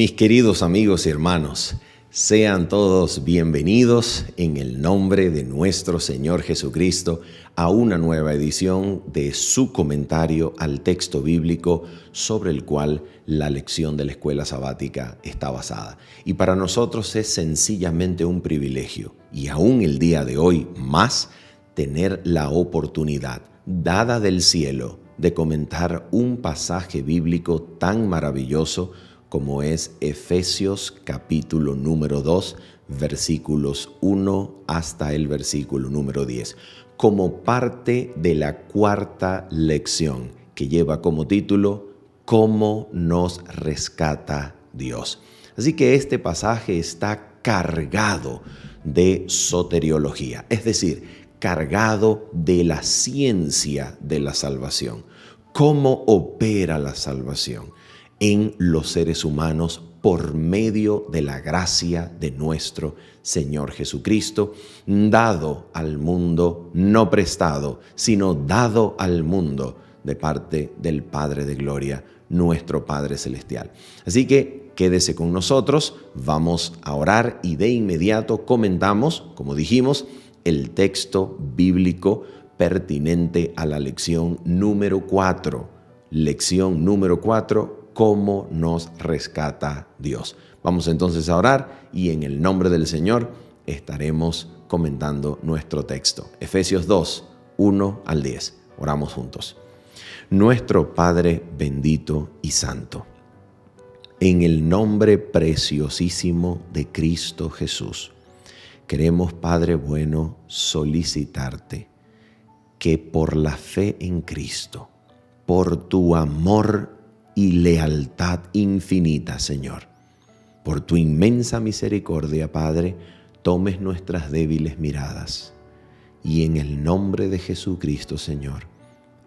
Mis queridos amigos y hermanos, sean todos bienvenidos en el nombre de nuestro Señor Jesucristo a una nueva edición de su comentario al texto bíblico sobre el cual la lección de la escuela sabática está basada. Y para nosotros es sencillamente un privilegio, y aún el día de hoy más, tener la oportunidad dada del cielo de comentar un pasaje bíblico tan maravilloso como es Efesios capítulo número 2, versículos 1 hasta el versículo número 10, como parte de la cuarta lección que lleva como título ¿Cómo nos rescata Dios? Así que este pasaje está cargado de soteriología, es decir, cargado de la ciencia de la salvación. ¿Cómo opera la salvación en los seres humanos por medio de la gracia de nuestro Señor Jesucristo, dado al mundo, no prestado, sino dado al mundo de parte del Padre de Gloria, nuestro Padre Celestial? Así que quédese con nosotros, vamos a orar y de inmediato comentamos, como dijimos, el texto bíblico pertinente a la lección número 4. Lección número 4. ¿Cómo nos rescata Dios? Vamos entonces a orar y en el nombre del Señor estaremos comentando nuestro texto. Efesios 2, 1 al 10. Oramos juntos. Nuestro Padre bendito y santo, en el nombre preciosísimo de Cristo Jesús, queremos, Padre bueno, solicitarte que por la fe en Cristo, por tu amor y lealtad infinita, Señor, por tu inmensa misericordia, Padre, tomes nuestras débiles miradas y en el nombre de Jesucristo, Señor,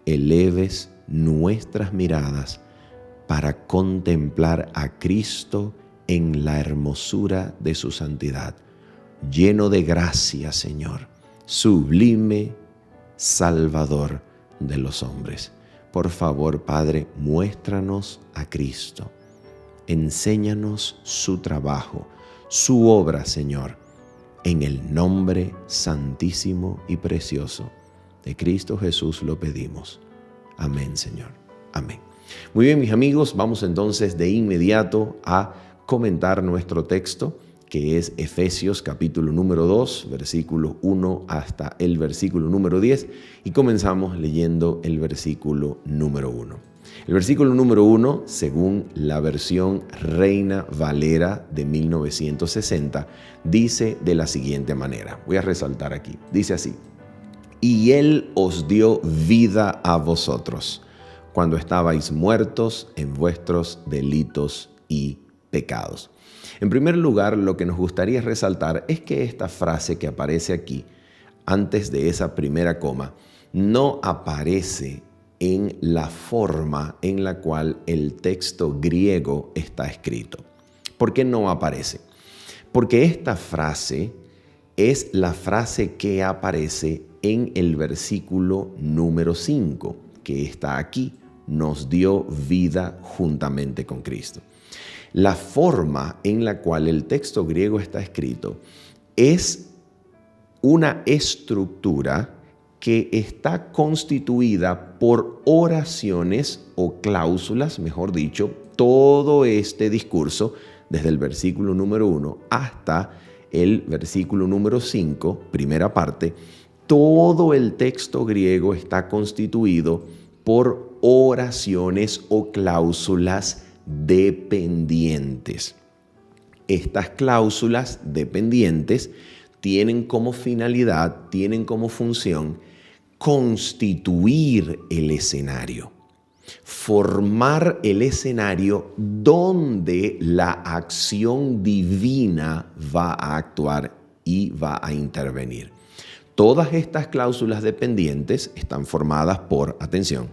eleves nuestras miradas para contemplar a Cristo en la hermosura de su santidad, lleno de gracia, Señor, sublime Salvador de los hombres. Por favor, Padre, muéstranos a Cristo. Enséñanos su trabajo, su obra, Señor, en el nombre santísimo y precioso de Cristo Jesús lo pedimos. Amén, Señor. Amén. Muy bien, mis amigos, vamos entonces de inmediato a comentar nuestro texto, que es Efesios capítulo número 2, versículo 1 hasta el versículo número 10, y comenzamos leyendo el versículo número 1. El versículo número 1, según la versión Reina Valera de 1960, dice de la siguiente manera. Voy a resaltar aquí. Dice así: y Él os dio vida a vosotros, cuando estabais muertos en vuestros delitos y pecados. En primer lugar, lo que nos gustaría resaltar es que esta frase que aparece aquí, antes de esa primera coma, no aparece en la forma en la cual el texto griego está escrito. ¿Por qué no aparece? Porque esta frase es la frase que aparece en el versículo número 5, que está aquí. Nos dio vida juntamente con Cristo. La forma en la cual el texto griego está escrito es una estructura que está constituida por oraciones o cláusulas, mejor dicho, todo este discurso, desde el versículo número 1 hasta el versículo número 5, primera parte, todo el texto griego está constituido por oraciones o cláusulas dependientes. Estas cláusulas dependientes tienen como finalidad, tienen como función constituir el escenario, formar el escenario donde la acción divina va a actuar y va a intervenir. Todas estas cláusulas dependientes están formadas por, atención,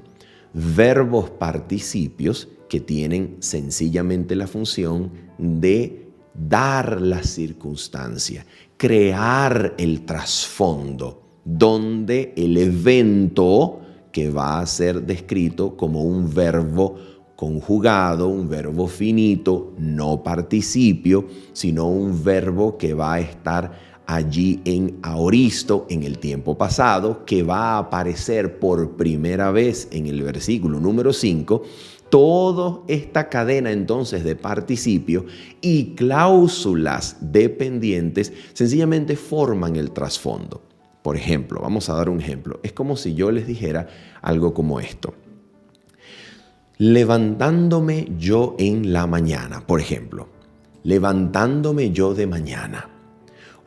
verbos participios que tienen sencillamente la función de dar la circunstancia, crear el trasfondo, donde el evento que va a ser descrito como un verbo conjugado, un verbo finito, no participio, sino un verbo que va a estar allí en aoristo, en el tiempo pasado, que va a aparecer por primera vez en el versículo número 5. Toda esta cadena entonces de participio y cláusulas dependientes sencillamente forman el trasfondo. Por ejemplo, vamos a dar un ejemplo. Es como si yo les dijera algo como esto. Levantándome yo en la mañana, por ejemplo. Levantándome yo de mañana.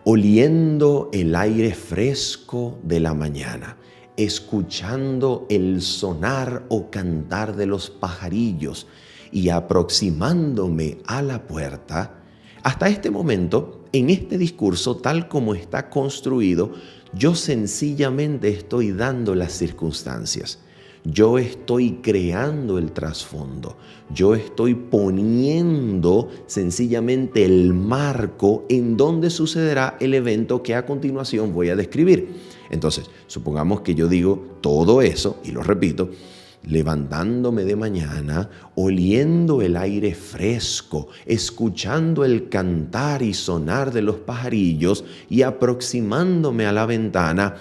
Oliendo el aire fresco de la mañana, escuchando el sonar o cantar de los pajarillos y aproximándome a la puerta, hasta este momento, en este discurso tal como está construido, yo sencillamente estoy dando las circunstancias. Yo estoy creando el trasfondo, yo estoy poniendo sencillamente el marco en donde sucederá el evento que a continuación voy a describir. Entonces, supongamos que yo digo todo eso, y lo repito, levantándome de mañana, oliendo el aire fresco, escuchando el cantar y sonar de los pajarillos y aproximándome a la ventana,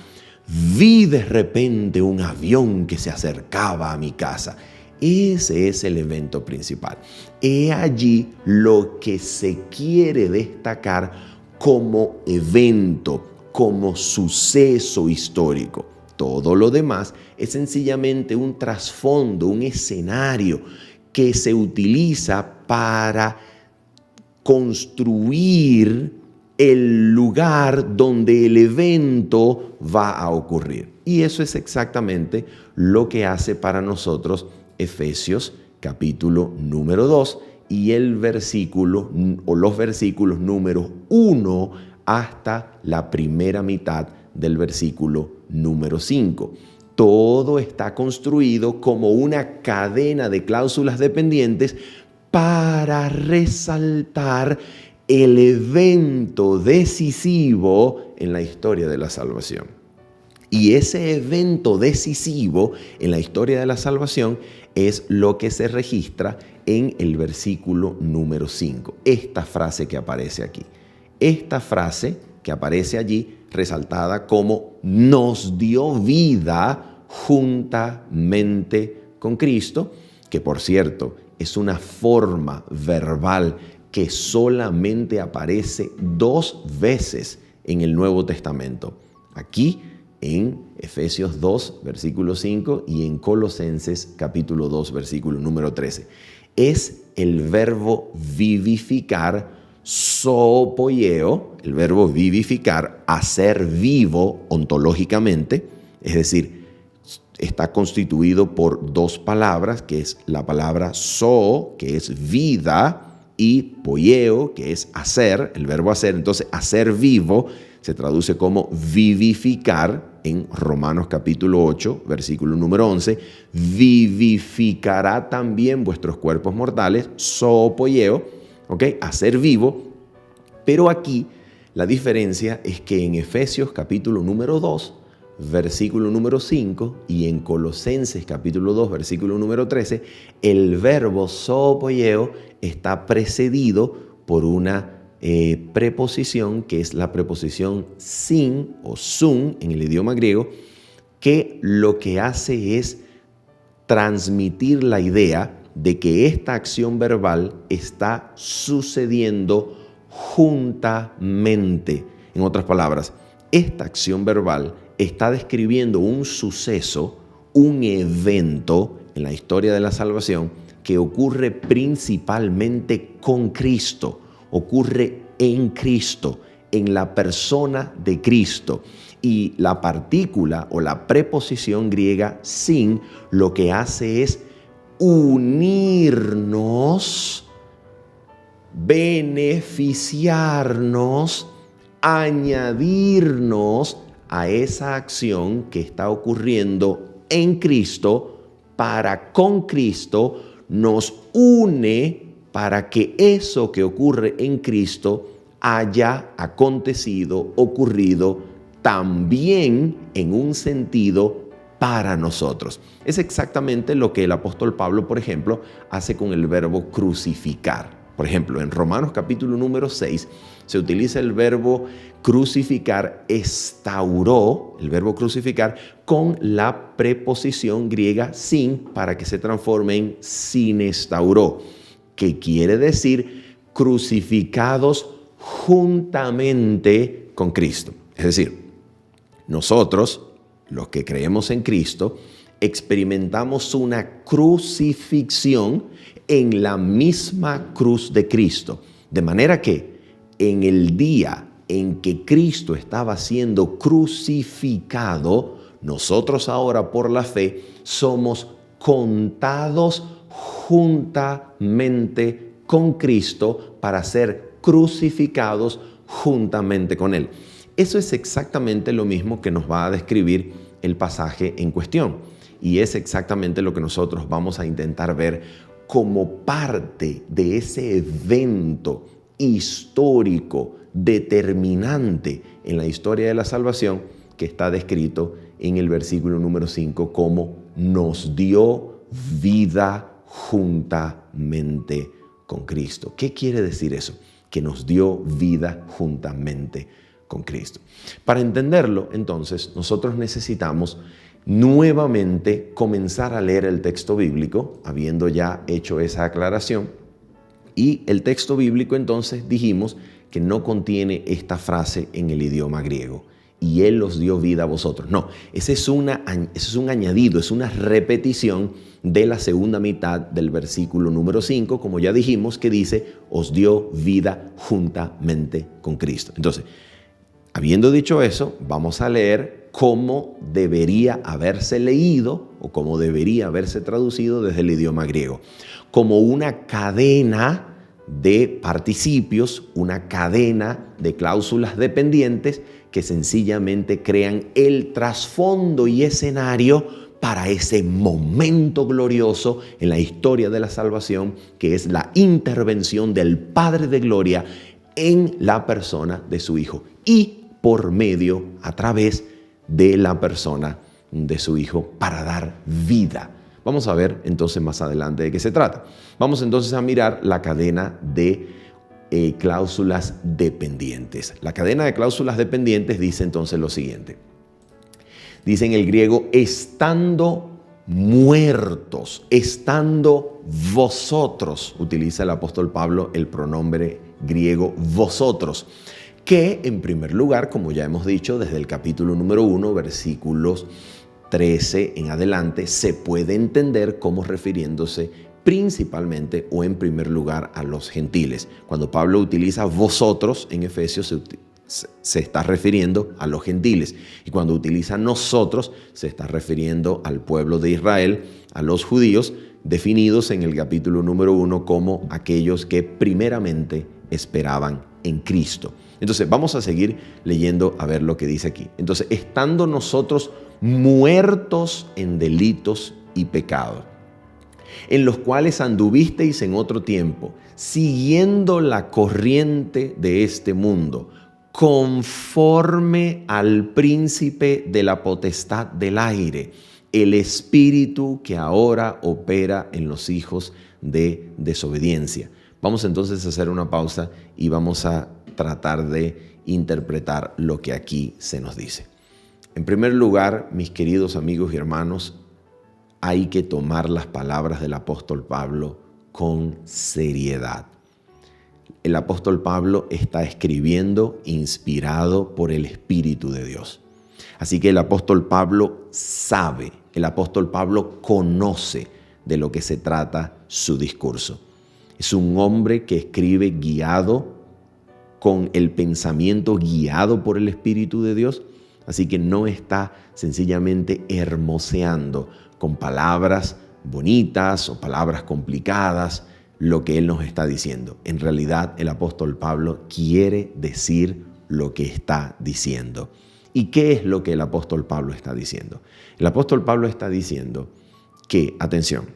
vi de repente un avión que se acercaba a mi casa. Ese es el evento principal. He allí lo que se quiere destacar como evento, como suceso histórico. Todo lo demás es sencillamente un trasfondo, un escenario que se utiliza para construir el lugar donde el evento va a ocurrir. Y eso es exactamente lo que hace para nosotros Efesios capítulo número 2 y el versículo o los versículos números 1 hasta la primera mitad del versículo número 5. Todo está construido como una cadena de cláusulas dependientes para resaltar el evento decisivo en la historia de la salvación. Y ese evento decisivo en la historia de la salvación es lo que se registra en el versículo número 5. Esta frase que aparece aquí. Esta frase que aparece allí resaltada como nos dio vida juntamente con Cristo, que por cierto es una forma verbal que solamente aparece 2 veces en el Nuevo Testamento. Aquí en Efesios 2, versículo 5 y en Colosenses capítulo 2, versículo número 13. Es el verbo vivificar, zoopoieo, el verbo vivificar, hacer vivo ontológicamente, es decir, está constituido por 2 palabras, que es la palabra zoo, que es vida, y poieo, que es hacer, el verbo hacer. Entonces, hacer vivo se traduce como vivificar en Romanos capítulo 8, versículo número 11. Vivificará también vuestros cuerpos mortales, zoopoieo, ¿ok? Hacer vivo. Pero aquí la diferencia es que en Efesios capítulo número 2, versículo número 5 y en Colosenses capítulo 2, versículo número 13, el verbo zoopoieo está precedido por una preposición que es la preposición sin o sun en el idioma griego, que lo que hace es transmitir la idea de que esta acción verbal está sucediendo juntamente. En otras palabras, esta acción verbal está describiendo un suceso, un evento en la historia de la salvación que ocurre principalmente con Cristo, ocurre en Cristo, en la persona de Cristo. Y la partícula o la preposición griega sin lo que hace es unirnos, beneficiarnos, añadirnos a esa acción que está ocurriendo en Cristo, para con Cristo nos une para que eso que ocurre en Cristo haya acontecido, ocurrido también en un sentido para nosotros. Es exactamente lo que el apóstol Pablo, por ejemplo, hace con el verbo crucificar. Por ejemplo, en Romanos capítulo número 6 se utiliza el verbo crucificar, estauró, el verbo crucificar, con la preposición griega sin, para que se transforme en sinestauró, que quiere decir crucificados juntamente con Cristo. Es decir, nosotros, los que creemos en Cristo, experimentamos una crucifixión en la misma cruz de Cristo. De manera que en el día en que Cristo estaba siendo crucificado, nosotros ahora por la fe somos contados juntamente con Cristo para ser crucificados juntamente con Él. Eso es exactamente lo mismo que nos va a describir el pasaje en cuestión. Y es exactamente lo que nosotros vamos a intentar ver como parte de ese evento histórico determinante en la historia de la salvación que está descrito en el versículo número 5 como nos dio vida juntamente con Cristo. ¿Qué quiere decir eso? Que nos dio vida juntamente con Cristo. Para entenderlo, entonces, nosotros necesitamos nuevamente comenzar a leer el texto bíblico, habiendo ya hecho esa aclaración. Y el texto bíblico, entonces, dijimos que no contiene esta frase en el idioma griego. Y Él os dio vida a vosotros. No, ese es un añadido, es una repetición de la segunda mitad del versículo número 5, como ya dijimos, que dice, os dio vida juntamente con Cristo. Entonces, habiendo dicho eso, vamos a leer cómo debería haberse leído o cómo debería haberse traducido desde el idioma griego. Como una cadena de participios, una cadena de cláusulas dependientes que sencillamente crean el trasfondo y escenario para ese momento glorioso en la historia de la salvación, que es la intervención del Padre de Gloria en la persona de su Hijo y por medio, a través de la persona de su Hijo, para dar vida. Vamos a ver entonces más adelante de qué se trata. Vamos entonces a mirar la cadena de cláusulas dependientes. La cadena de cláusulas dependientes dice entonces lo siguiente. Dice en el griego, estando muertos, estando vosotros, utiliza el apóstol Pablo el pronombre griego vosotros, que en primer lugar, como ya hemos dicho, desde el capítulo número 1, versículos 13 en adelante, se puede entender como refiriéndose principalmente o en primer lugar a los gentiles. Cuando Pablo utiliza vosotros en Efesios se está refiriendo a los gentiles, y cuando utiliza nosotros se está refiriendo al pueblo de Israel, a los judíos, definidos en el capítulo número 1 como aquellos que primeramente esperaban en Cristo. Entonces vamos a seguir leyendo a ver lo que dice aquí. Entonces, estando nosotros muertos en delitos y pecados, en los cuales anduvisteis en otro tiempo, siguiendo la corriente de este mundo, conforme al príncipe de la potestad del aire, el espíritu que ahora opera en los hijos de desobediencia. Vamos entonces a hacer una pausa y vamos a tratar de interpretar lo que aquí se nos dice. En primer lugar, mis queridos amigos y hermanos, hay que tomar las palabras del apóstol Pablo con seriedad. El apóstol Pablo está escribiendo inspirado por el Espíritu de Dios. Así que el apóstol Pablo sabe, el apóstol Pablo conoce de lo que se trata su discurso. Es un hombre que escribe guiado con el pensamiento guiado por el Espíritu de Dios, así que no está sencillamente hermoseando con palabras bonitas o palabras complicadas lo que él nos está diciendo. En realidad, el apóstol Pablo quiere decir lo que está diciendo. ¿Y qué es lo que el apóstol Pablo está diciendo? El apóstol Pablo está diciendo que, atención,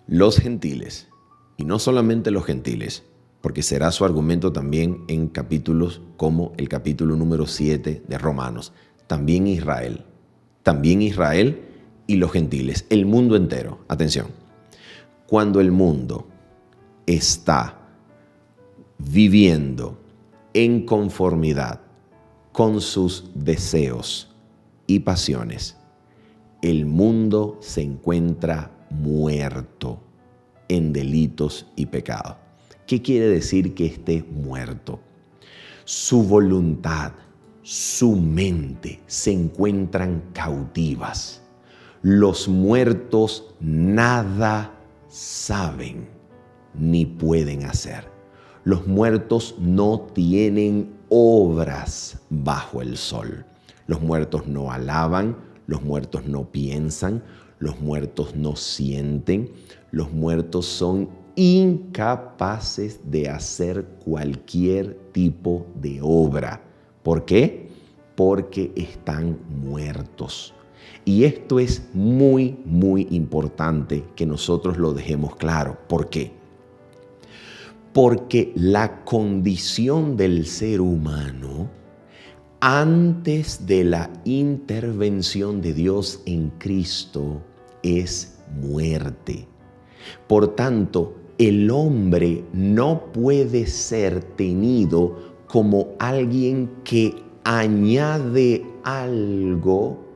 los gentiles, y no solamente los gentiles, porque será su argumento también en capítulos como el capítulo número 7 de Romanos, también Israel, también Israel y los gentiles, el mundo entero. Atención, cuando el mundo está viviendo en conformidad con sus deseos y pasiones, el mundo se encuentra muerto en delitos y pecados. ¿Qué quiere decir que esté muerto? Su voluntad, su mente se encuentran cautivas. Los muertos nada saben ni pueden hacer. Los muertos no tienen obras bajo el sol. Los muertos no alaban, los muertos no piensan, los muertos no sienten, los muertos son incapaces de hacer cualquier tipo de obra. ¿Por qué? Porque están muertos. Y esto es muy, muy importante que nosotros lo dejemos claro. ¿Por qué? Porque la condición del ser humano, antes de la intervención de Dios en Cristo, es muerte. Por tanto, el hombre no puede ser tenido como alguien que añade algo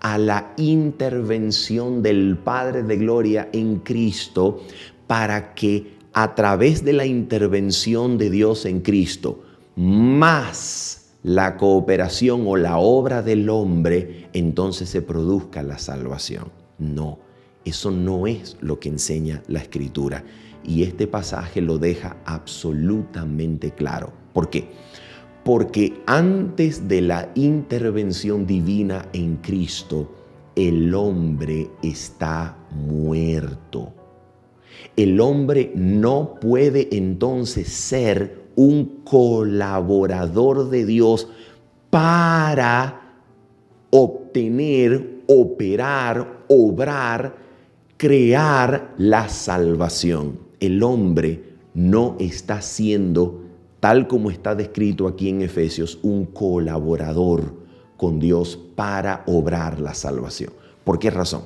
a la intervención del Padre de Gloria en Cristo, para que a través de la intervención de Dios en Cristo, más la cooperación o la obra del hombre, entonces se produzca la salvación. No, eso no es lo que enseña la Escritura. Y este pasaje lo deja absolutamente claro. ¿Por qué? Porque antes de la intervención divina en Cristo, el hombre está muerto. El hombre no puede entonces ser un colaborador de Dios para obtener, operar, obrar, crear la salvación. El hombre no está siendo, tal como está descrito aquí en Efesios, un colaborador con Dios para obrar la salvación. ¿Por qué razón?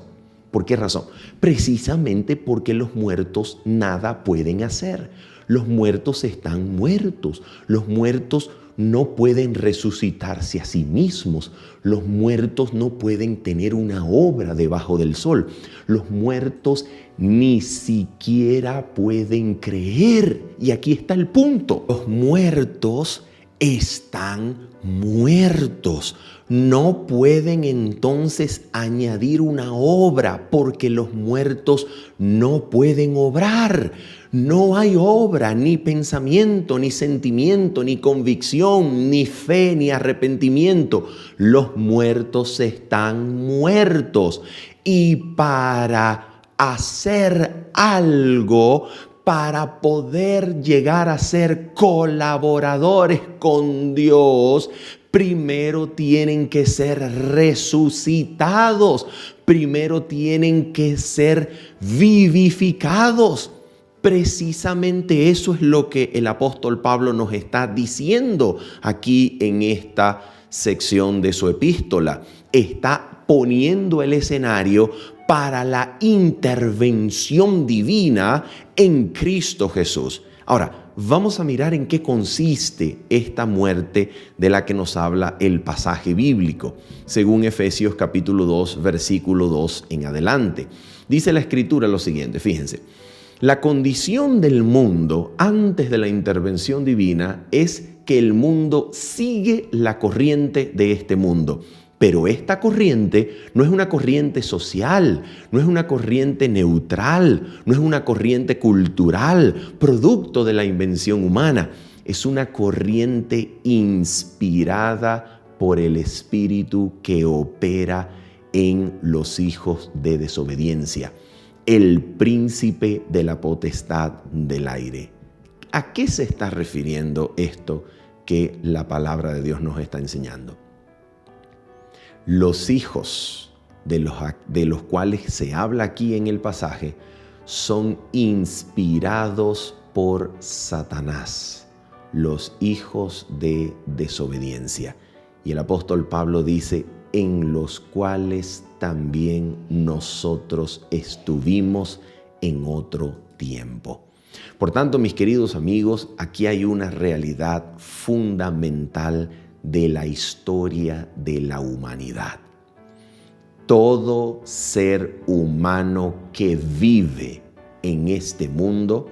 ¿Por qué razón? Precisamente porque los muertos nada pueden hacer. Los muertos están muertos. Los muertos no pueden resucitarse a sí mismos. Los muertos no pueden tener una obra debajo del sol. Los muertos ni siquiera pueden creer. Y aquí está el punto. Los muertos están muertos. No pueden entonces añadir una obra, porque los muertos no pueden obrar. No hay obra, ni pensamiento, ni sentimiento, ni convicción, ni fe, ni arrepentimiento. Los muertos están muertos. Y para hacer algo, para poder llegar a ser colaboradores con Dios, primero tienen que ser resucitados, primero tienen que ser vivificados. Precisamente eso es lo que el apóstol Pablo nos está diciendo aquí en esta sección de su epístola. Está poniendo el escenario para la intervención divina en Cristo Jesús. Ahora, vamos a mirar en qué consiste esta muerte de la que nos habla el pasaje bíblico, según Efesios capítulo 2, versículo 2 en adelante. Dice la Escritura lo siguiente, fíjense. La condición del mundo antes de la intervención divina es que el mundo sigue la corriente de este mundo. Pero esta corriente no es una corriente social, no es una corriente neutral, no es una corriente cultural, producto de la invención humana. Es una corriente inspirada por el Espíritu que opera en los hijos de desobediencia, el príncipe de la potestad del aire. ¿A qué se está refiriendo esto que la palabra de Dios nos está enseñando? Los hijos de los cuales se habla aquí en el pasaje son inspirados por Satanás, los hijos de desobediencia. Y el apóstol Pablo dice, en los cuales también nosotros estuvimos en otro tiempo. Por tanto, mis queridos amigos, aquí hay una realidad fundamental de la historia de la humanidad. Todo ser humano que vive en este mundo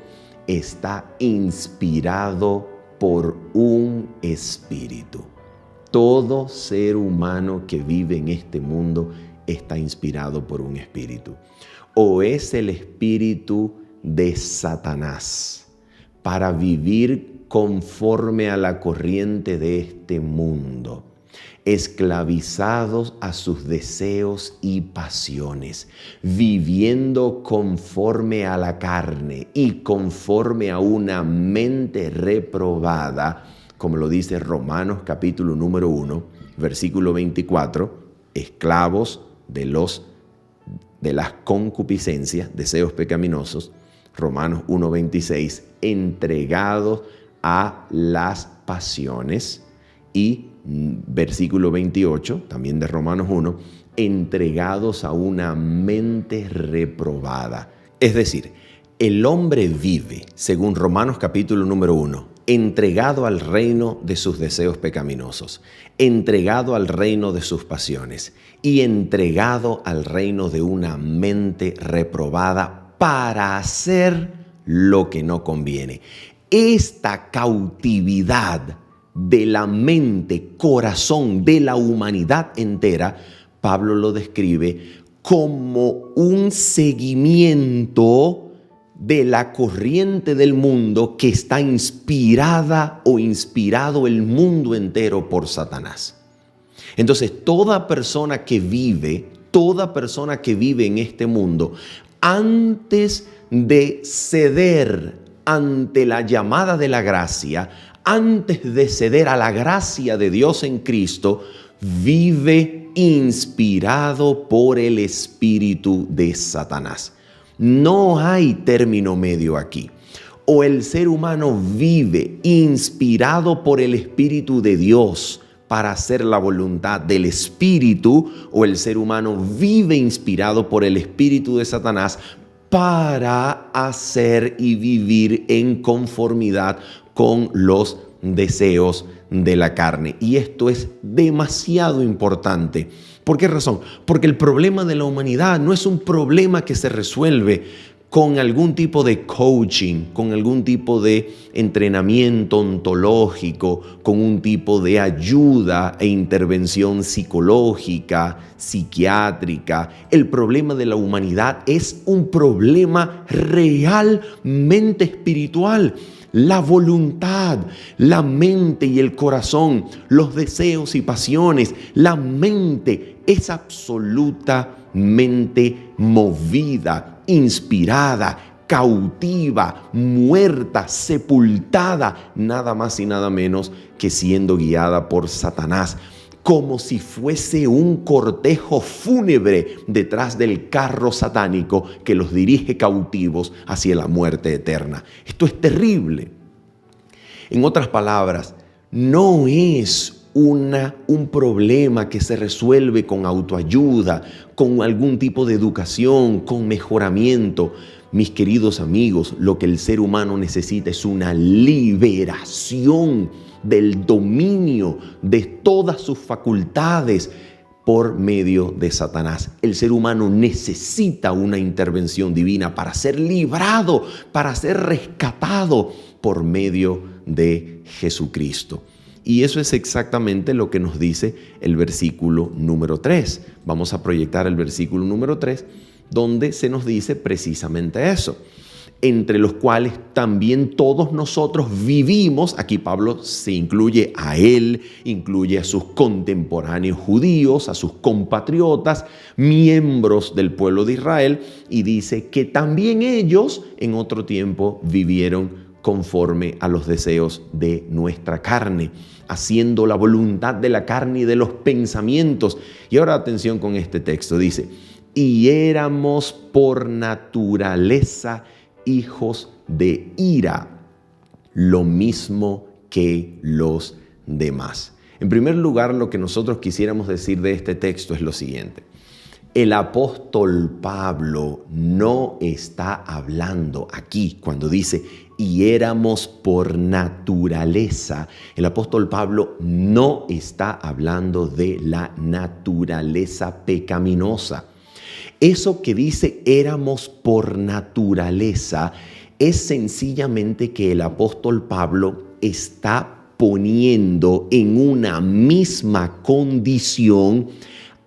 está inspirado por un espíritu. Todo ser humano que vive en este mundo está inspirado por un espíritu. O es el espíritu de Satanás para vivir conforme a la corriente de este mundo, esclavizados a sus deseos y pasiones, viviendo conforme a la carne y conforme a una mente reprobada, como lo dice Romanos capítulo número 1, versículo 24, esclavos de las concupiscencias, deseos pecaminosos. Romanos 1:26, entregados a las pasiones. Y versículo 28, también de Romanos 1, entregados a una mente reprobada. Es decir, el hombre vive, según Romanos capítulo número 1, entregado al reino de sus deseos pecaminosos, entregado al reino de sus pasiones y entregado al reino de una mente reprobada para hacer lo que no conviene. Esta cautividad de la mente, corazón de la humanidad entera, Pablo lo describe como un seguimiento de la corriente del mundo que está inspirada o inspirado el mundo entero por Satanás. Entonces, toda persona que vive en este mundo, antes de ceder ante la llamada de la gracia, antes de ceder a la gracia de Dios en Cristo, vive inspirado por el espíritu de Satanás. No hay término medio aquí. O el ser humano vive inspirado por el Espíritu de Dios para hacer la voluntad del Espíritu, o el ser humano vive inspirado por el Espíritu de Satanás para hacer y vivir en conformidad con los deseos de la carne. Y esto es demasiado importante. ¿Por qué razón? Porque el problema de la humanidad no es un problema que se resuelve con algún tipo de coaching, con algún tipo de entrenamiento ontológico, con un tipo de ayuda e intervención psicológica, psiquiátrica. El problema de la humanidad es un problema realmente espiritual. La voluntad, la mente y el corazón, los deseos y pasiones, la mente es absolutamente movida, inspirada, cautiva, muerta, sepultada, nada más y nada menos que siendo guiada por Satanás, como si fuese un cortejo fúnebre detrás del carro satánico que los dirige cautivos hacia la muerte eterna. Esto es terrible. En otras palabras, no es un problema que se resuelve con autoayuda, con algún tipo de educación, con mejoramiento. Mis queridos amigos, lo que el ser humano necesita es una liberación del dominio de todas sus facultades por medio de Satanás. El ser humano necesita una intervención divina para ser librado, para ser rescatado por medio de Jesucristo. Y eso es exactamente lo que nos dice el versículo número 3. Vamos a proyectar el versículo número 3, donde se nos dice precisamente eso. Entre los cuales también todos nosotros vivimos. Aquí Pablo se incluye a él, incluye a sus contemporáneos judíos, a sus compatriotas, miembros del pueblo de Israel, y dice que también ellos en otro tiempo vivieron conforme a los deseos de nuestra carne, haciendo la voluntad de la carne y de los pensamientos. Y ahora atención con este texto, dice, y éramos por naturaleza hijos de ira, lo mismo que los demás. En primer lugar, lo que nosotros quisiéramos decir de este texto es lo siguiente. El apóstol Pablo no está hablando aquí cuando dice, y éramos por naturaleza. El apóstol Pablo no está hablando de la naturaleza pecaminosa. Eso que dice éramos por naturaleza es sencillamente que el apóstol Pablo está poniendo en una misma condición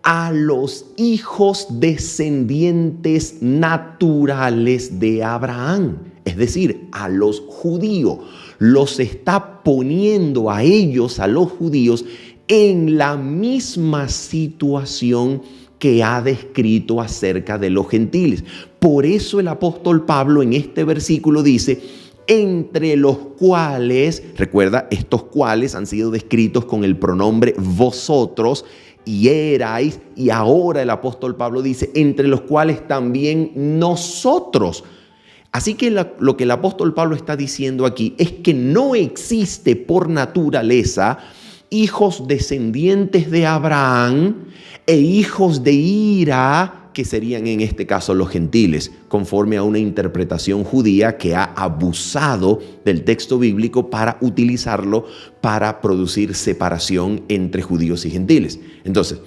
a los hijos descendientes naturales de Abraham, es decir, a los judíos. Los está poniendo a ellos, a los judíos, en la misma situación que ha descrito acerca de los gentiles. Por eso el apóstol Pablo en este versículo dice, entre los cuales, recuerda, estos cuales han sido descritos con el pronombre vosotros, y erais, y ahora el apóstol Pablo dice, entre los cuales también nosotros. Así que lo que el apóstol Pablo está diciendo aquí es que no existe por naturaleza hijos descendientes de Abraham e hijos de ira, que serían en este caso los gentiles, conforme a una interpretación judía que ha abusado del texto bíblico para utilizarlo para producir separación entre judíos y gentiles. Entonces,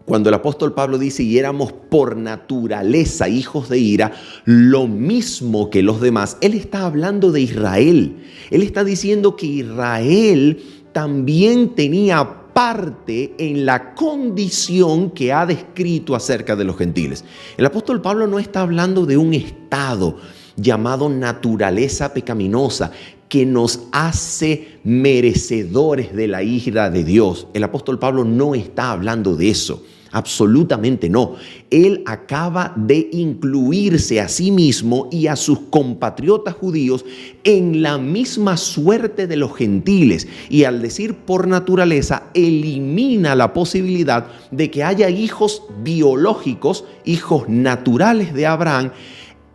cuando el apóstol Pablo dice, y éramos por naturaleza hijos de ira, lo mismo que los demás, él está hablando de Israel. Él está diciendo que Israel también tenía parte en la condición que ha descrito acerca de los gentiles. El apóstol Pablo no está hablando de un estado llamado naturaleza pecaminosa que nos hace merecedores de la ira de Dios. El apóstol Pablo no está hablando de eso. Absolutamente no. Él acaba de incluirse a sí mismo y a sus compatriotas judíos en la misma suerte de los gentiles. Y al decir por naturaleza, elimina la posibilidad de que haya hijos biológicos, hijos naturales de Abraham,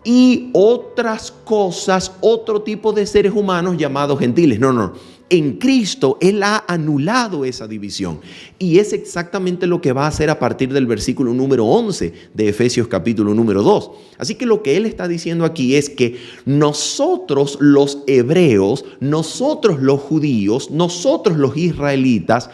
y otras cosas, otro tipo de seres humanos llamados gentiles. No. En Cristo Él ha anulado esa división. Y es exactamente lo que va a hacer a partir del versículo número 11 de Efesios capítulo número 2. Así que lo que Él está diciendo aquí es que nosotros los hebreos, nosotros los judíos, nosotros los israelitas,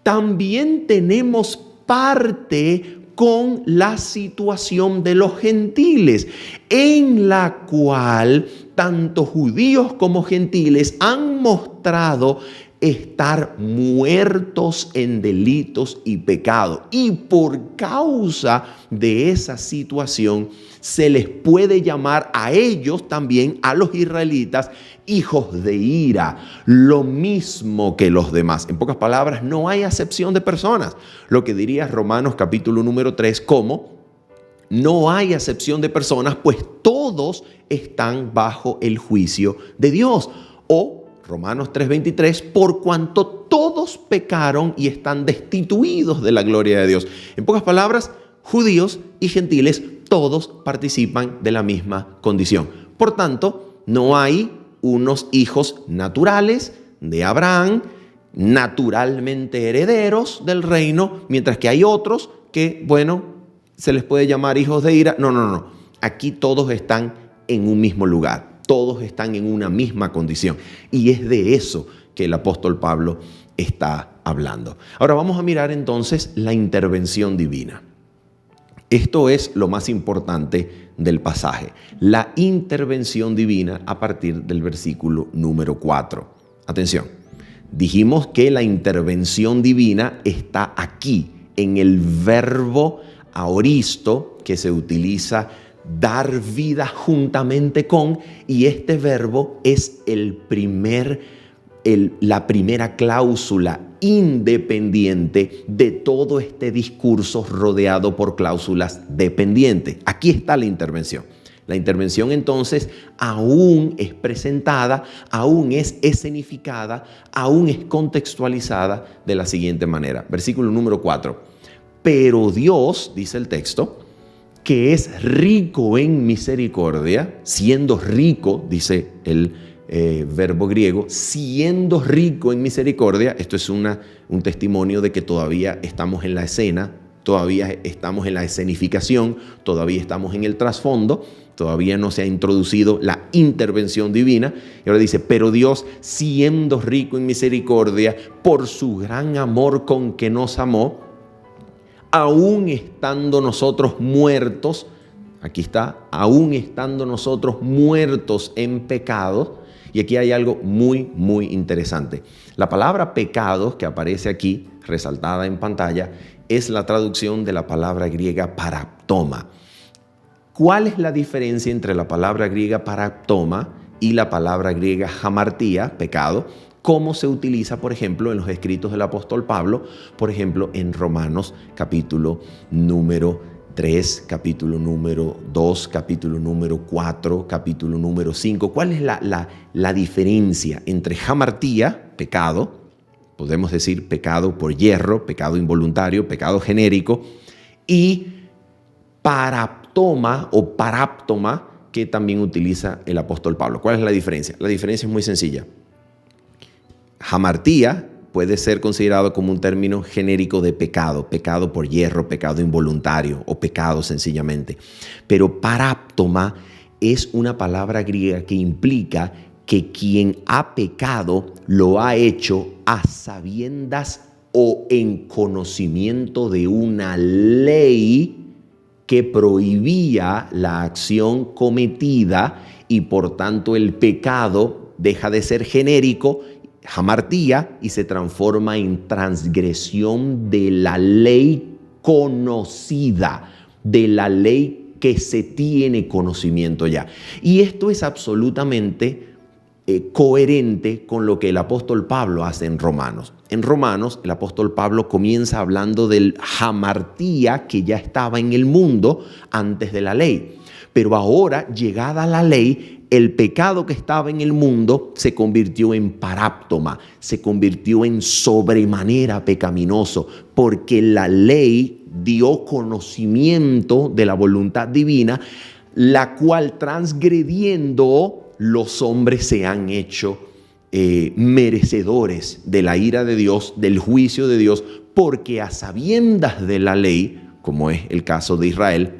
también tenemos parte con la situación de los gentiles, en la cual tanto judíos como gentiles han mostrado estar muertos en delitos y pecados. Y por causa de esa situación se les puede llamar a ellos también, a los israelitas, hijos de ira, lo mismo que los demás. En pocas palabras, no hay acepción de personas. Lo que diría Romanos capítulo número 3, como no hay acepción de personas, pues todos están bajo el juicio de Dios. O Romanos 3:23, por cuanto todos pecaron y están destituidos de la gloria de Dios. En pocas palabras, judíos y gentiles, todos participan de la misma condición. Por tanto, no hay unos hijos naturales de Abraham, naturalmente herederos del reino, mientras que hay otros que, se les puede llamar hijos de ira. No. Aquí todos están en un mismo lugar. Todos están en una misma condición. Y es de eso que el apóstol Pablo está hablando. Ahora vamos a mirar entonces la intervención divina. Esto es lo más importante del pasaje. La intervención divina a partir del versículo número 4. Atención. Dijimos que la intervención divina está aquí, en el verbo aoristo, que se utiliza dar vida juntamente con, y este verbo es la primera cláusula independiente de todo este discurso rodeado por cláusulas dependientes. Aquí está la intervención. La intervención entonces aún es presentada, aún es escenificada, aún es contextualizada de la siguiente manera. Versículo número 4. Pero Dios, dice el texto, que es rico en misericordia, siendo rico, dice el verbo griego, siendo rico en misericordia. Esto es un testimonio de que todavía estamos en la escena, todavía estamos en la escenificación, todavía estamos en el trasfondo, todavía no se ha introducido la intervención divina. Y ahora dice, pero Dios, siendo rico en misericordia, por su gran amor con que nos amó, aún estando nosotros muertos, aquí está, aún estando nosotros muertos en pecados. Y aquí hay algo muy, muy interesante. La palabra pecados que aparece aquí, resaltada en pantalla, es la traducción de la palabra griega paraptoma. ¿Cuál es la diferencia entre la palabra griega paraptoma y la palabra griega hamartía, pecado? ¿Cómo se utiliza, por ejemplo, en los escritos del apóstol Pablo? Por ejemplo, en Romanos capítulo número 3, capítulo número 2, capítulo número 4, capítulo número 5. ¿Cuál es la diferencia entre hamartía, pecado? Podemos decir pecado por hierro, pecado involuntario, pecado genérico, y paraptoma o paráptoma, que también utiliza el apóstol Pablo. ¿Cuál es la diferencia? La diferencia es muy sencilla. Hamartía puede ser considerado como un término genérico de pecado, pecado por hierro, pecado involuntario o pecado sencillamente. Pero paráptoma es una palabra griega que implica que quien ha pecado lo ha hecho a sabiendas o en conocimiento de una ley que prohibía la acción cometida, y por tanto el pecado deja de ser genérico, hamartía, y se transforma en transgresión de la ley conocida, de la ley que se tiene conocimiento ya. Y esto es absolutamente coherente con lo que el apóstol Pablo hace en Romanos. En Romanos, el apóstol Pablo comienza hablando del hamartía que ya estaba en el mundo antes de la ley. Pero ahora, llegada la ley, el pecado que estaba en el mundo se convirtió en paráptoma, se convirtió en sobremanera pecaminoso, porque la ley dio conocimiento de la voluntad divina, la cual transgrediendo los hombres se han hecho merecedores de la ira de Dios, del juicio de Dios, porque a sabiendas de la ley, como es el caso de Israel,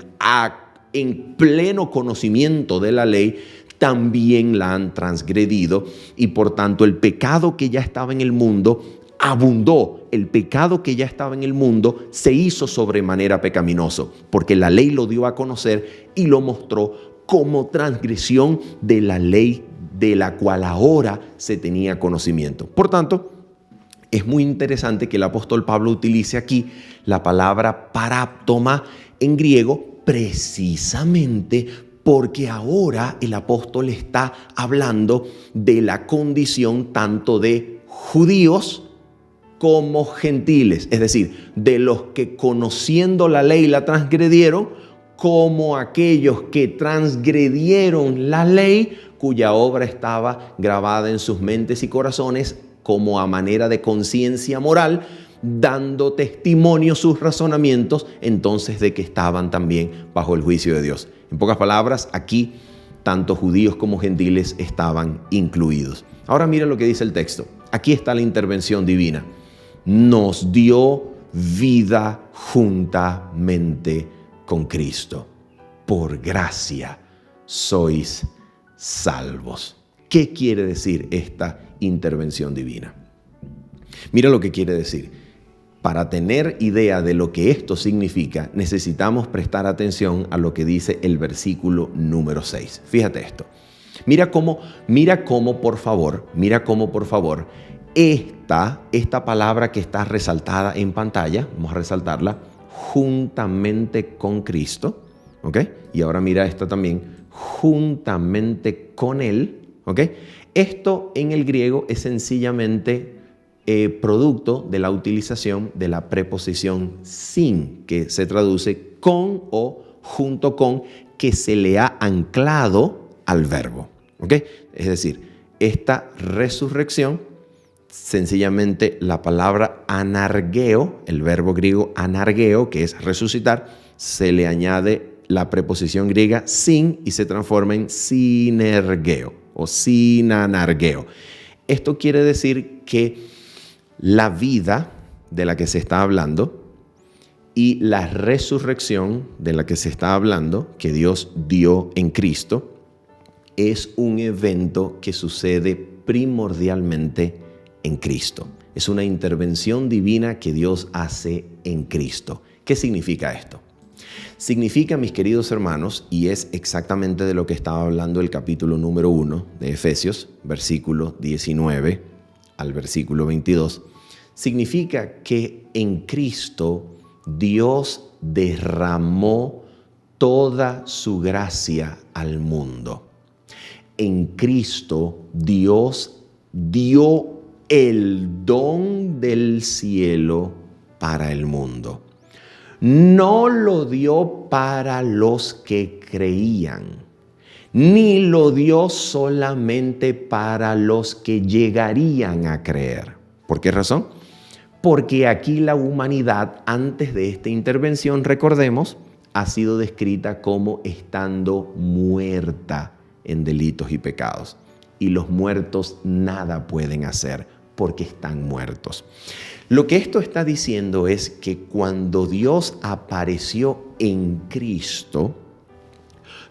en pleno conocimiento de la ley, también la han transgredido, y por tanto el pecado que ya estaba en el mundo abundó. El pecado que ya estaba en el mundo se hizo sobremanera pecaminoso, porque la ley lo dio a conocer y lo mostró como transgresión de la ley de la cual ahora se tenía conocimiento. Por tanto, es muy interesante que el apóstol Pablo utilice aquí la palabra paráptoma en griego, precisamente porque ahora el apóstol está hablando de la condición tanto de judíos como gentiles, es decir, de los que conociendo la ley la transgredieron, como aquellos que transgredieron la ley, cuya obra estaba grabada en sus mentes y corazones como a manera de conciencia moral, dando testimonio sus razonamientos entonces de que estaban también bajo el juicio de Dios. En pocas palabras, aquí tanto judíos como gentiles estaban incluidos. Ahora mira lo que dice el texto. Aquí está la intervención divina. Nos dio vida juntamente con Cristo. Por gracia sois salvos. ¿Qué quiere decir esta intervención divina? Mira lo que quiere decir. Para tener idea de lo que esto significa, necesitamos prestar atención a lo que dice el versículo número 6. Fíjate esto. Mira cómo, por favor, esta palabra que está resaltada en pantalla, vamos a resaltarla, juntamente con Cristo, ¿ok? Y ahora mira esta también, juntamente con Él, ¿ok? Esto en el griego es sencillamente producto de la utilización de la preposición sin, que se traduce con o junto con, que se le ha anclado al verbo, ¿ok? Es decir, esta resurrección, sencillamente la palabra anargeo, el verbo griego anargeo, que es resucitar, se le añade la preposición griega sin y se transforma en sinergeo o sinanargeo. Esto quiere decir que la vida de la que se está hablando y la resurrección de la que se está hablando, que Dios dio en Cristo, es un evento que sucede primordialmente en Cristo. Es una intervención divina que Dios hace en Cristo. ¿Qué significa esto? Significa, mis queridos hermanos, y es exactamente de lo que estaba hablando el capítulo número 1 de Efesios, versículo 19 al versículo 22, significa que en Cristo Dios derramó toda su gracia al mundo. En Cristo Dios dio el don del cielo para el mundo. No lo dio para los que creían, ni lo dio solamente para los que llegarían a creer. ¿Por qué razón? Porque aquí la humanidad, antes de esta intervención, recordemos, ha sido descrita como estando muerta en delitos y pecados. Y los muertos nada pueden hacer porque están muertos. Lo que esto está diciendo es que cuando Dios apareció en Cristo,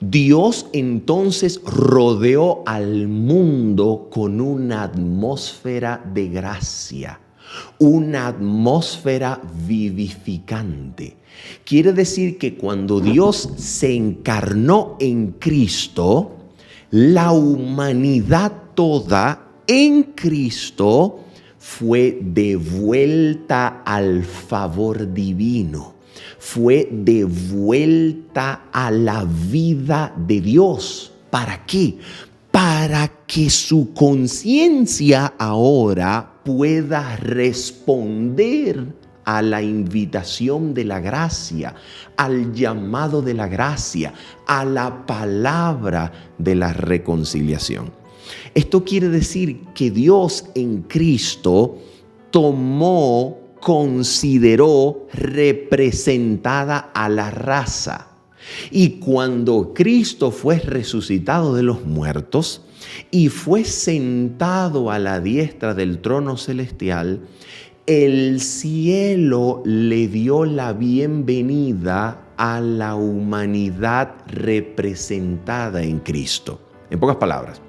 Dios entonces rodeó al mundo con una atmósfera de gracia, una atmósfera vivificante. Quiere decir que cuando Dios se encarnó en Cristo, la humanidad toda en Cristo fue devuelta al favor divino, fue devuelta a la vida de Dios. ¿Para qué? Para que su conciencia ahora pueda responder a la invitación de la gracia, al llamado de la gracia, a la palabra de la reconciliación. Esto quiere decir que Dios en Cristo tomó, consideró representada a la raza. Y cuando Cristo fue resucitado de los muertos y fue sentado a la diestra del trono celestial, el cielo le dio la bienvenida a la humanidad representada en Cristo. En pocas palabras,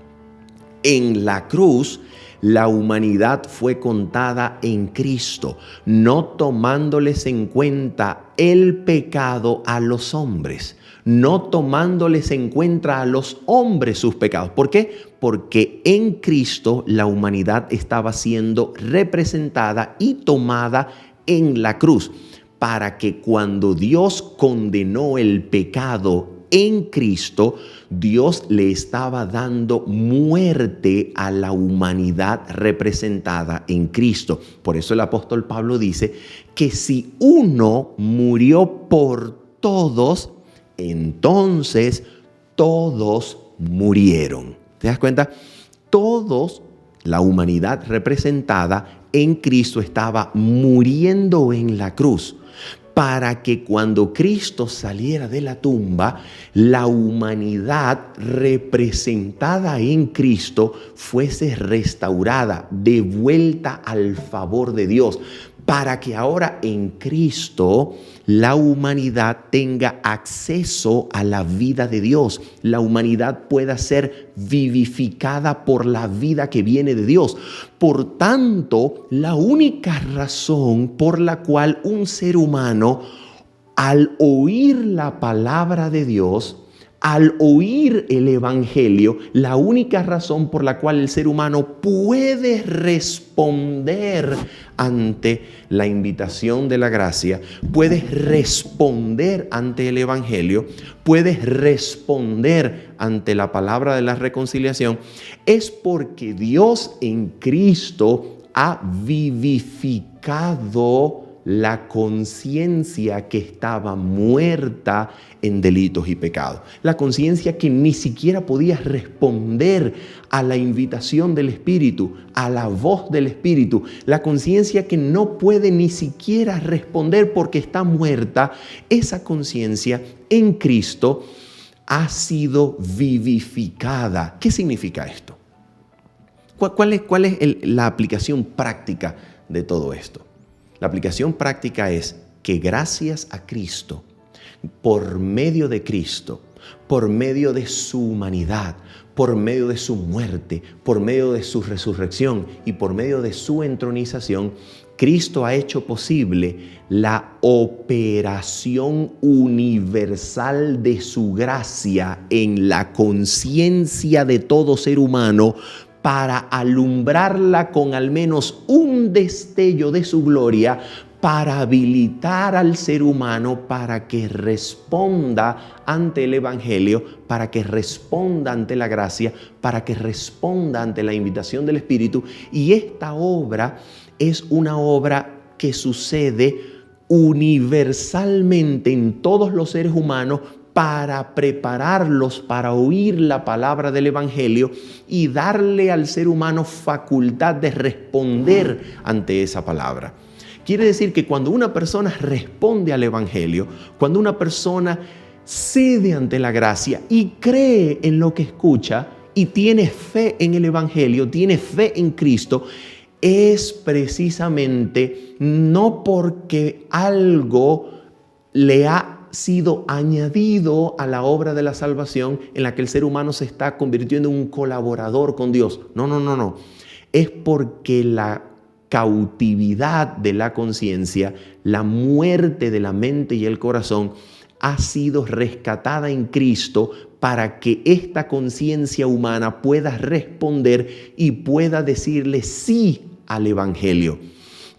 en la cruz, la humanidad fue contada en Cristo, no tomándoles en cuenta el pecado a los hombres, no tomándoles en cuenta a los hombres sus pecados. ¿Por qué? Porque en Cristo la humanidad estaba siendo representada y tomada en la cruz, para que cuando Dios condenó el pecado en Cristo, Dios le estaba dando muerte a la humanidad representada en Cristo. Por eso el apóstol Pablo dice que si uno murió por todos, entonces todos murieron. ¿Te das cuenta? Todos, la humanidad representada en Cristo, estaba muriendo en la cruz, para que cuando Cristo saliera de la tumba, la humanidad representada en Cristo fuese restaurada, devuelta al favor de Dios, para que ahora en Cristo la humanidad tenga acceso a la vida de Dios. La humanidad pueda ser vivificada por la vida que viene de Dios. Por tanto, la única razón por la cual un ser humano, al oír la palabra de Dios, al oír el Evangelio, la única razón por la cual el ser humano puede responder ante la invitación de la gracia, puede responder ante el Evangelio, puede responder ante la palabra de la reconciliación, es porque Dios en Cristo ha vivificado la conciencia que estaba muerta en delitos y pecados. La conciencia que ni siquiera podía responder a la invitación del Espíritu, a la voz del Espíritu. La conciencia que no puede ni siquiera responder porque está muerta. Esa conciencia en Cristo ha sido vivificada. ¿Qué significa esto? ¿Cuál es la aplicación práctica de todo esto? La aplicación práctica es que gracias a Cristo, por medio de Cristo, por medio de su humanidad, por medio de su muerte, por medio de su resurrección y por medio de su entronización, Cristo ha hecho posible la operación universal de su gracia en la conciencia de todo ser humano para alumbrarla con al menos un destello de su gloria, para habilitar al ser humano para que responda ante el Evangelio, para que responda ante la gracia, para que responda ante la invitación del Espíritu. Y esta obra es una obra que sucede universalmente en todos los seres humanos para prepararlos para oír la palabra del Evangelio y darle al ser humano facultad de responder ante esa palabra. Quiere decir que cuando una persona responde al Evangelio, cuando una persona cede ante la gracia y cree en lo que escucha y tiene fe en el Evangelio, tiene fe en Cristo, es precisamente no porque algo le ha sido añadido a la obra de la salvación en la que el ser humano se está convirtiendo en un colaborador con Dios. No. Es porque la cautividad de la conciencia, la muerte de la mente y el corazón ha sido rescatada en Cristo para que esta conciencia humana pueda responder y pueda decirle sí al Evangelio.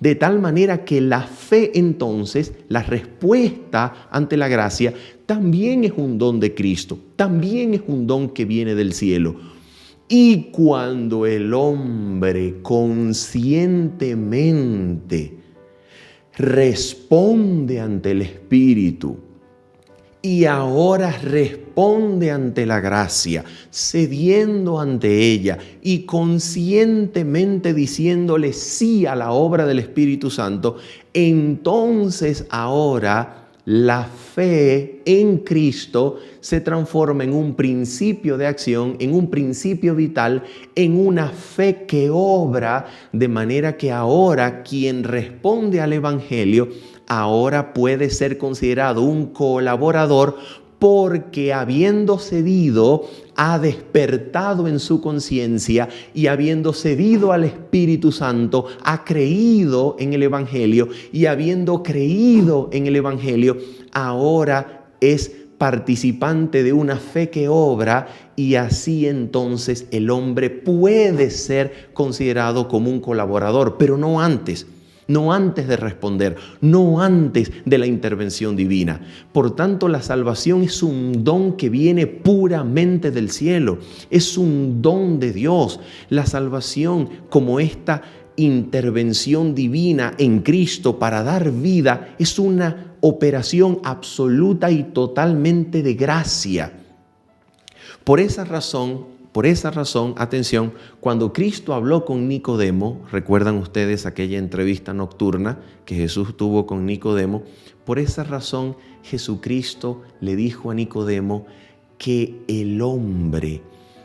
De tal manera que la fe entonces, la respuesta ante la gracia, también es un don de Cristo, también es un don que viene del cielo. Y cuando el hombre conscientemente responde ante el Espíritu y ahora responde ante la gracia, cediendo ante ella y conscientemente diciéndole sí a la obra del Espíritu Santo, entonces ahora la fe en Cristo se transforma en un principio de acción, en un principio vital, en una fe que obra, de manera que ahora quien responde al Evangelio ahora puede ser considerado un colaborador porque habiendo cedido, ha despertado en su conciencia y habiendo cedido al Espíritu Santo, ha creído en el Evangelio y habiendo creído en el Evangelio, ahora es participante de una fe que obra y así entonces el hombre puede ser considerado como un colaborador, pero no antes. No antes de responder, no antes de la intervención divina. Por tanto, la salvación es un don que viene puramente del cielo. Es un don de Dios. La salvación, como esta intervención divina en Cristo para dar vida, es una operación absoluta y totalmente de gracia. Por esa razón, atención, cuando Cristo habló con Nicodemo, recuerdan ustedes aquella entrevista nocturna que Jesús tuvo con Nicodemo, por esa razón Jesucristo le dijo a Nicodemo que el hombre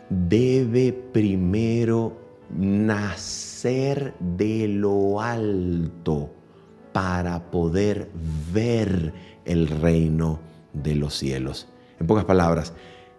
debe primero nacer de lo alto para poder ver el reino de los cielos. En pocas palabras,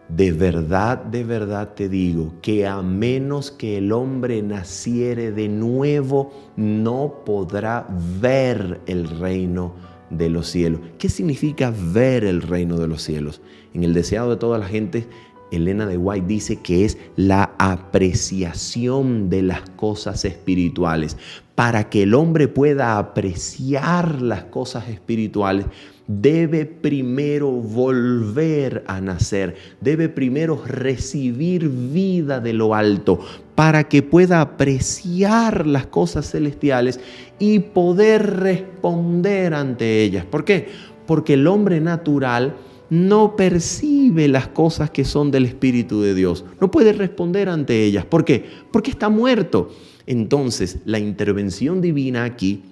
de verdad te digo que a menos que el hombre naciere de nuevo, no podrá ver el reino de los cielos. ¿Qué significa ver el reino de los cielos? En el deseado de toda la gente, Elena de White dice que es la apreciación de las cosas espirituales. Para que el hombre pueda apreciar las cosas espirituales, debe primero volver a nacer, debe primero recibir vida de lo alto para que pueda apreciar las cosas celestiales y poder responder ante ellas. ¿Por qué? Porque el hombre natural no percibe las cosas que son del Espíritu de Dios, no puede responder ante ellas. ¿Por qué? Porque está muerto. Entonces, la intervención divina aquí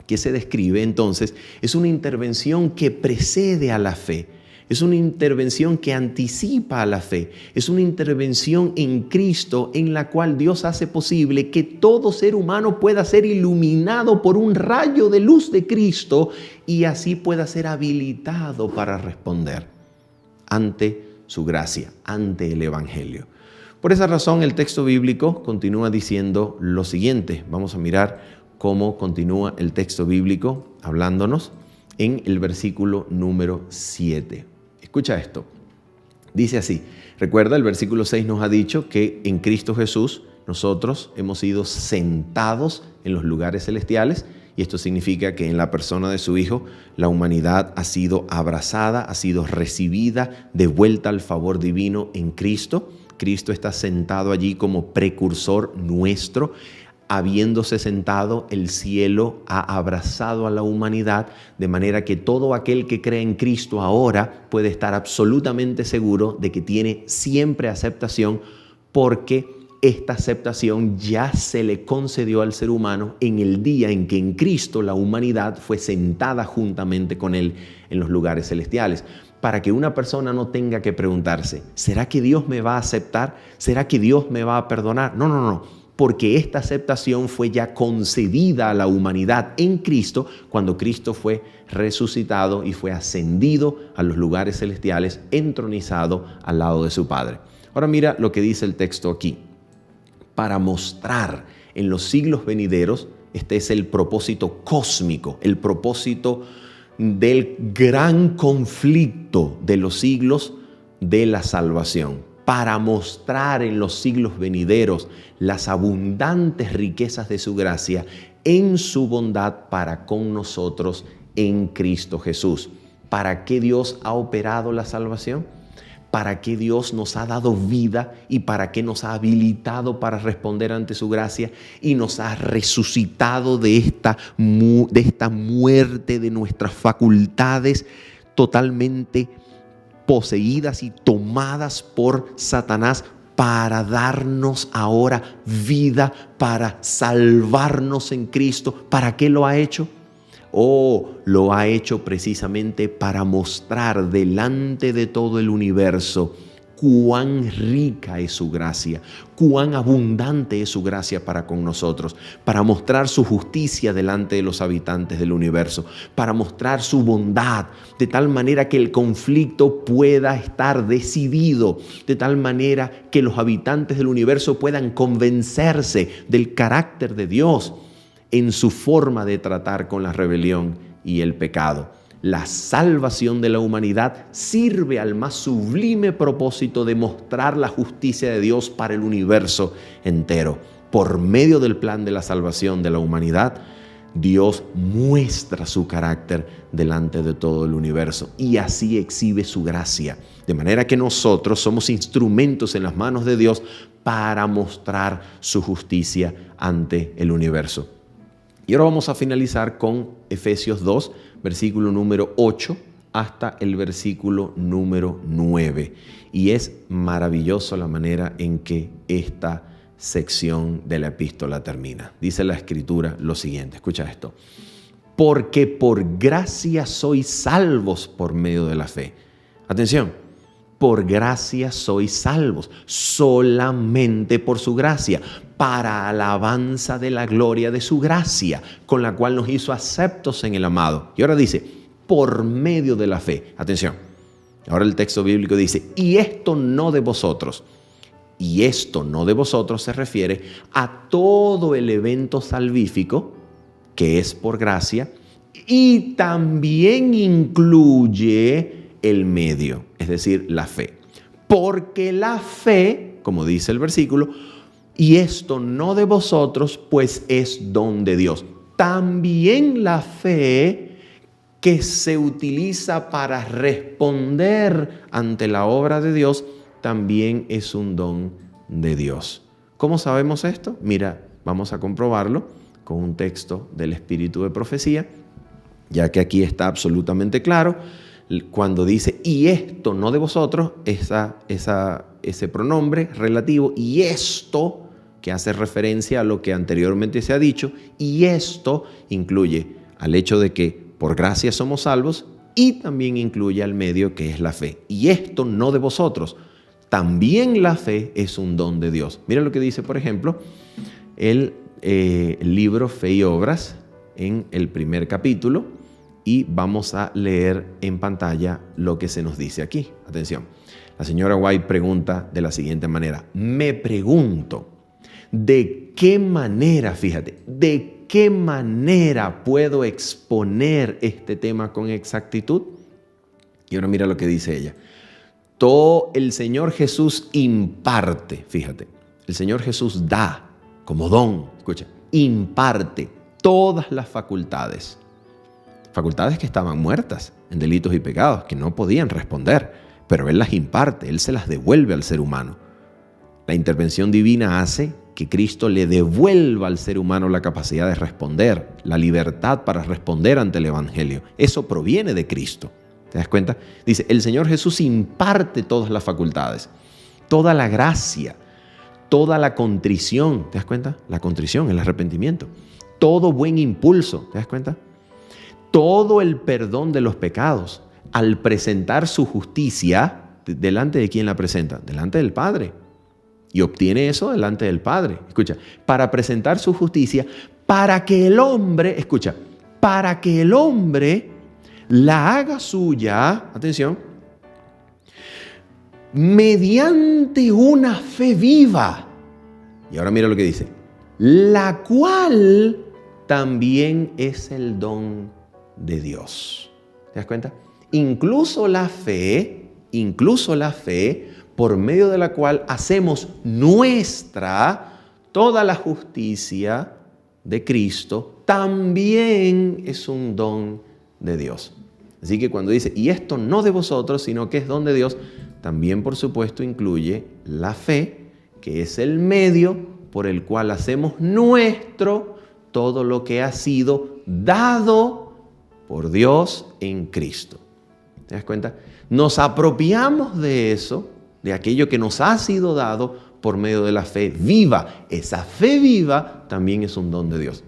que se describe entonces es una intervención que precede a la fe. Es una intervención que anticipa a la fe. Es una intervención en Cristo en la cual Dios hace posible que todo ser humano pueda ser iluminado por un rayo de luz de Cristo y así pueda ser habilitado para responder ante su gracia, ante el Evangelio. Por esa razón, el texto bíblico continúa diciendo lo siguiente. Vamos a mirar cómo continúa el texto bíblico hablándonos en el versículo número 7. Escucha esto. Dice así. Recuerda, el versículo 6 nos ha dicho que en Cristo Jesús nosotros hemos sido sentados en los lugares celestiales, y esto significa que en la persona de su Hijo la humanidad ha sido abrazada, ha sido recibida de vuelta al favor divino en Cristo. Cristo está sentado allí como precursor nuestro. Habiéndose sentado, el cielo ha abrazado a la humanidad, de manera que todo aquel que cree en Cristo ahora puede estar absolutamente seguro de que tiene siempre aceptación, porque esta aceptación ya se le concedió al ser humano en el día en que en Cristo la humanidad fue sentada juntamente con Él en los lugares celestiales. Para que una persona no tenga que preguntarse, ¿será que Dios me va a aceptar? ¿Será que Dios me va a perdonar? No. Porque esta aceptación fue ya concedida a la humanidad en Cristo cuando Cristo fue resucitado y fue ascendido a los lugares celestiales, entronizado al lado de su Padre. Ahora mira lo que dice el texto aquí. Para mostrar en los siglos venideros, este es el propósito cósmico, el propósito del gran conflicto de los siglos de la salvación. Para mostrar en los siglos venideros las abundantes riquezas de su gracia en su bondad para con nosotros en Cristo Jesús. ¿Para qué Dios ha operado la salvación? ¿Para qué Dios nos ha dado vida y para qué nos ha habilitado para responder ante su gracia y nos ha resucitado de esta muerte de nuestras facultades totalmente poseídas y tomadas por Satanás, para darnos ahora vida, para salvarnos en Cristo? ¿Para qué lo ha hecho? Lo ha hecho precisamente para mostrar delante de todo el universo cuán rica es su gracia, cuán abundante es su gracia para con nosotros, para mostrar su justicia delante de los habitantes del universo, para mostrar su bondad, de tal manera que el conflicto pueda estar decidido, de tal manera que los habitantes del universo puedan convencerse del carácter de Dios en su forma de tratar con la rebelión y el pecado. La salvación de la humanidad sirve al más sublime propósito de mostrar la justicia de Dios para el universo entero. Por medio del plan de la salvación de la humanidad, Dios muestra su carácter delante de todo el universo y así exhibe su gracia. De manera que nosotros somos instrumentos en las manos de Dios para mostrar su justicia ante el universo. Y ahora vamos a finalizar con Efesios 2, versículo número 8 hasta el versículo número 9. Y es maravilloso la manera en que esta sección de la epístola termina. Dice la Escritura lo siguiente, escucha esto. Porque por gracia sois salvos por medio de la fe. Atención, por gracia sois salvos, solamente por su gracia, para alabanza de la gloria de su gracia, con la cual nos hizo aceptos en el amado. Y ahora dice, por medio de la fe. Atención, ahora el texto bíblico dice, y esto no de vosotros. Y esto no de vosotros se refiere a todo el evento salvífico, que es por gracia, y también incluye el medio, es decir, la fe. Porque la fe, como dice el versículo, y esto no de vosotros, pues es don de Dios. También la fe que se utiliza para responder ante la obra de Dios, también es un don de Dios. ¿Cómo sabemos esto? Mira, vamos a comprobarlo con un texto del Espíritu de Profecía, ya que aquí está absolutamente claro. Cuando dice, y esto no de vosotros, ese pronombre relativo, y esto, que hace referencia a lo que anteriormente se ha dicho, y esto incluye al hecho de que por gracia somos salvos, y también incluye al medio que es la fe. Y esto no de vosotros. También la fe es un don de Dios. Mira lo que dice, por ejemplo, el libro Fe y Obras en el primer capítulo, y vamos a leer en pantalla lo que se nos dice aquí. Atención, la señora White pregunta de la siguiente manera: me pregunto, ¿de qué manera, fíjate, de qué manera puedo exponer este tema con exactitud? Y ahora mira lo que dice ella. Todo el Señor Jesús imparte, fíjate, el Señor Jesús da como don, escucha, imparte todas las facultades que estaban muertas en delitos y pecados, que no podían responder, pero Él las imparte, Él se las devuelve al ser humano. La intervención divina hace que Cristo le devuelva al ser humano la capacidad de responder, la libertad para responder ante el Evangelio. Eso proviene de Cristo. ¿Te das cuenta? Dice, el Señor Jesús imparte todas las facultades, toda la gracia, toda la contrición. ¿Te das cuenta? La contrición, el arrepentimiento. Todo buen impulso. ¿Te das cuenta? Todo el perdón de los pecados. Al presentar su justicia, ¿delante de quién la presenta? Delante del Padre. Y obtiene eso delante del Padre. Escucha, para presentar su justicia, para que el hombre, escucha, para que el hombre la haga suya, atención, mediante una fe viva. Y ahora mira lo que dice, la cual también es el don de Dios. ¿Te das cuenta? Incluso la fe, por medio de la cual hacemos nuestra toda la justicia de Cristo, también es un don de Dios. Así que cuando dice, y esto no de vosotros, sino que es don de Dios, también por supuesto incluye la fe, que es el medio por el cual hacemos nuestro todo lo que ha sido dado por Dios en Cristo. ¿Te das cuenta? Nos apropiamos de eso, de aquello que nos ha sido dado por medio de la fe viva. Esa fe viva también es un don de Dios.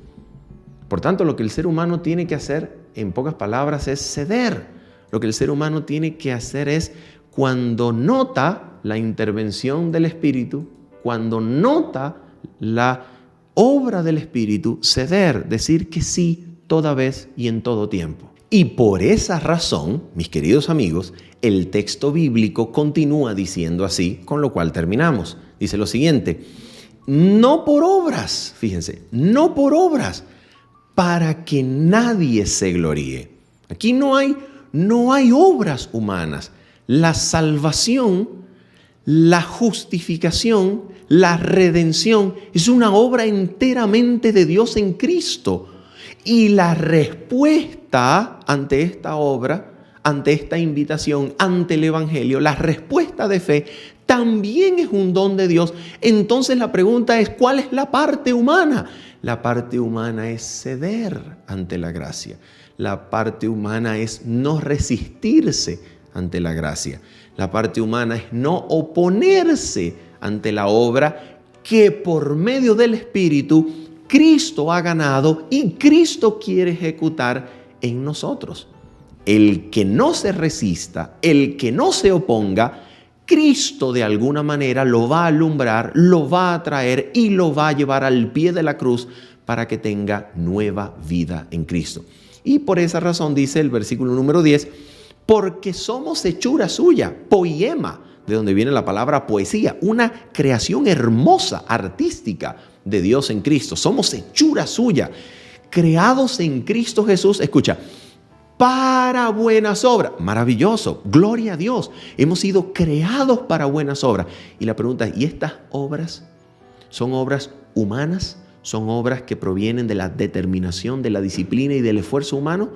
Por tanto, lo que el ser humano tiene que hacer, en pocas palabras, es ceder. Lo que el ser humano tiene que hacer es, cuando nota la intervención del Espíritu, cuando nota la obra del Espíritu, ceder, decir que sí toda vez y en todo tiempo. Y por esa razón, mis queridos amigos, el texto bíblico continúa diciendo así, con lo cual terminamos. Dice lo siguiente, no por obras, fíjense, no por obras, para que nadie se gloríe. Aquí no hay obras humanas. La salvación, la justificación, la redención es una obra enteramente de Dios en Cristo. Y la respuesta ante esta obra, ante esta invitación, ante el Evangelio, la respuesta de fe también es un don de Dios. Entonces la pregunta es, ¿cuál es la parte humana? La parte humana es ceder ante la gracia. La parte humana es no resistirse ante la gracia. La parte humana es no oponerse ante la obra que por medio del Espíritu Cristo ha ganado y Cristo quiere ejecutar en nosotros. El que no se resista, el que no se oponga, Cristo de alguna manera lo va a alumbrar, lo va a traer y lo va a llevar al pie de la cruz para que tenga nueva vida en Cristo. Y por esa razón dice el versículo número 10, porque somos hechura suya, poiema, de donde viene la palabra poesía, una creación hermosa, artística de Dios en Cristo. Somos hechura suya, creados en Cristo Jesús, escucha, para buenas obras. Maravilloso, gloria a Dios. Hemos sido creados para buenas obras. Y la pregunta es, ¿y estas obras son obras humanas? ¿Son obras que provienen de la determinación, de la disciplina y del esfuerzo humano?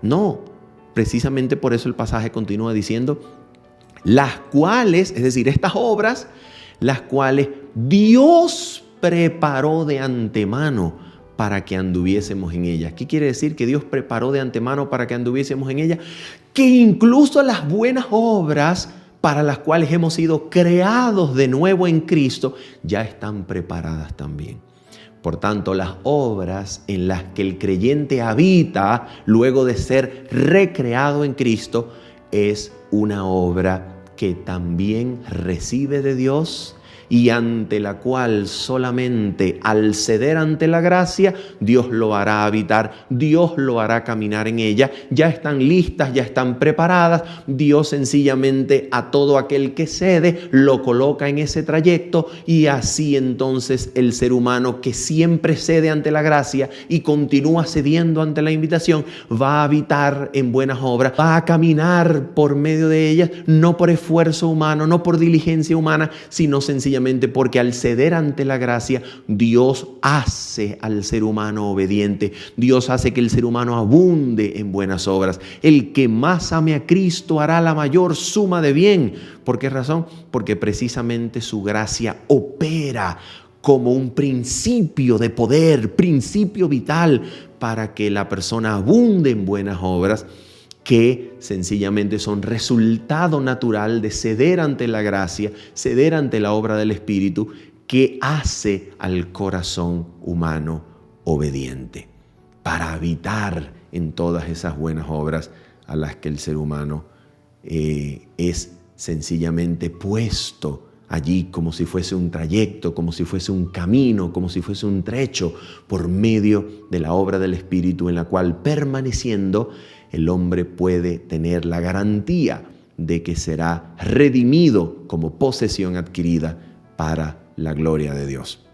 No, precisamente por eso el pasaje continúa diciendo, las cuales, es decir, estas obras, las cuales Dios preparó de antemano para que anduviésemos en ella. ¿Qué quiere decir? Que Dios preparó de antemano para que anduviésemos en ella. Que incluso las buenas obras para las cuales hemos sido creados de nuevo en Cristo ya están preparadas también. Por tanto, las obras en las que el creyente habita luego de ser recreado en Cristo es una obra que también recibe de Dios y ante la cual solamente al ceder ante la gracia, Dios lo hará habitar, Dios lo hará caminar en ella. Ya están listas, ya están preparadas. Dios sencillamente a todo aquel que cede lo coloca en ese trayecto, y así entonces el ser humano que siempre cede ante la gracia y continúa cediendo ante la invitación va a habitar en buenas obras, va a caminar por medio de ellas, no por esfuerzo humano, no por diligencia humana, sino sencillamente porque al ceder ante la gracia, Dios hace al ser humano obediente. Dios hace que el ser humano abunde en buenas obras. El que más ame a Cristo hará la mayor suma de bien. ¿Por qué razón? Porque precisamente su gracia opera como un principio de poder, principio vital para que la persona abunde en buenas obras, que sencillamente son resultado natural de ceder ante la gracia, ceder ante la obra del Espíritu, que hace al corazón humano obediente, para habitar en todas esas buenas obras a las que el ser humano es sencillamente puesto allí como si fuese un trayecto, como si fuese un camino, como si fuese un trecho por medio de la obra del Espíritu, en la cual permaneciendo el hombre puede tener la garantía de que será redimido como posesión adquirida para la gloria de Dios.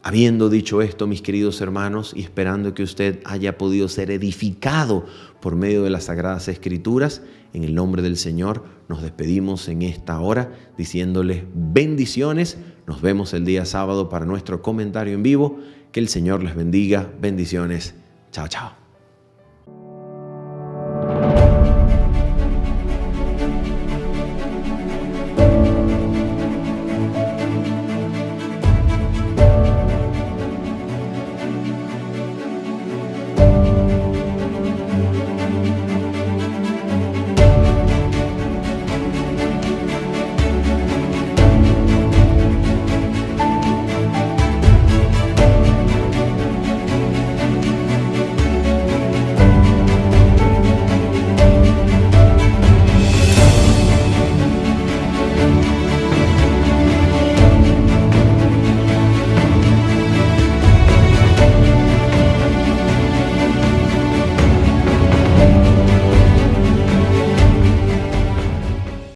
Habiendo dicho esto, mis queridos hermanos, y esperando que usted haya podido ser edificado por medio de las Sagradas Escrituras, en el nombre del Señor nos despedimos en esta hora diciéndoles bendiciones. Nos vemos el día sábado para nuestro comentario en vivo. Que el Señor les bendiga. Bendiciones. Chao, chao.